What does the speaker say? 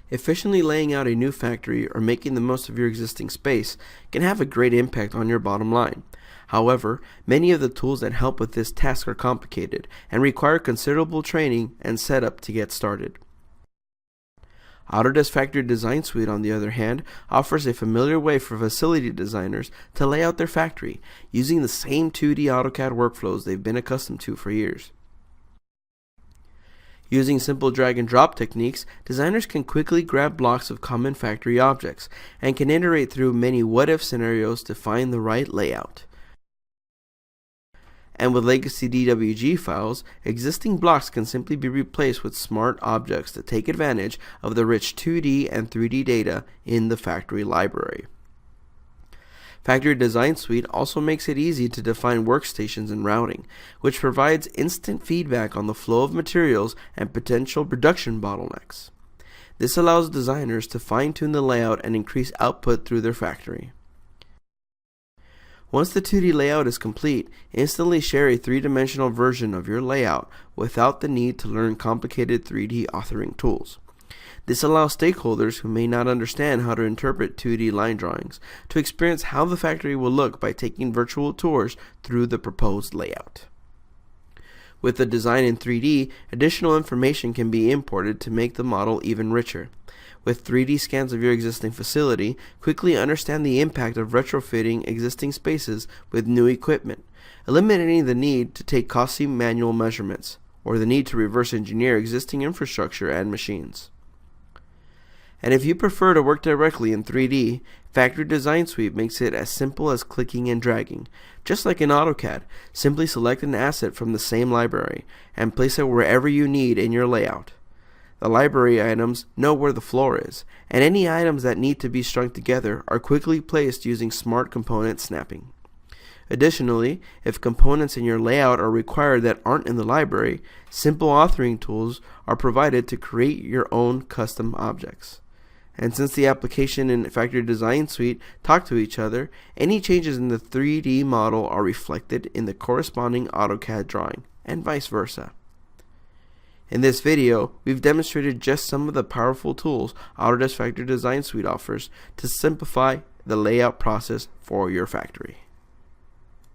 Efficiently laying out a new factory or making the most of your existing space can have a great impact on your bottom line. However, many of the tools that help with this task are complicated and require considerable training and setup to get started. Autodesk Factory Design Suite, on the other hand, offers a familiar way for facility designers to lay out their factory using the same 2D AutoCAD workflows they've been accustomed to for years. Using simple drag and drop techniques, designers can quickly grab blocks of common factory objects and can iterate through many what-if scenarios to find the right layout. And with legacy DWG files, existing blocks can simply be replaced with smart objects to take advantage of the rich 2D and 3D data in the factory library. Factory Design Suite also makes it easy to define workstations and routing, which provides instant feedback on the flow of materials and potential production bottlenecks. This allows designers to fine-tune the layout and increase output through their factory. Once the 2D layout is complete, instantly share a three-dimensional version of your layout without the need to learn complicated 3D authoring tools. This allows stakeholders who may not understand how to interpret 2D line drawings to experience how the factory will look by taking virtual tours through the proposed layout. With the design in 3D, additional information can be imported to make the model even richer. With 3D scans of your existing facility, quickly understand the impact of retrofitting existing spaces with new equipment, eliminating the need to take costly manual measurements, or the need to reverse engineer existing infrastructure and machines. And if you prefer to work directly in 3D, Factory Design Suite makes it as simple as clicking and dragging. Just like in AutoCAD, simply select an asset from the same library and place it wherever you need in your layout. The library items know where the floor is, and any items that need to be strung together are quickly placed using smart component snapping. Additionally, if components in your layout are required that aren't in the library, simple authoring tools are provided to create your own custom objects. And since the application and Factory Design Suite talk to each other, any changes in the 3D model are reflected in the corresponding AutoCAD drawing, and vice versa. In this video, we've demonstrated just some of the powerful tools Autodesk Factory Design Suite offers to simplify the layout process for your factory.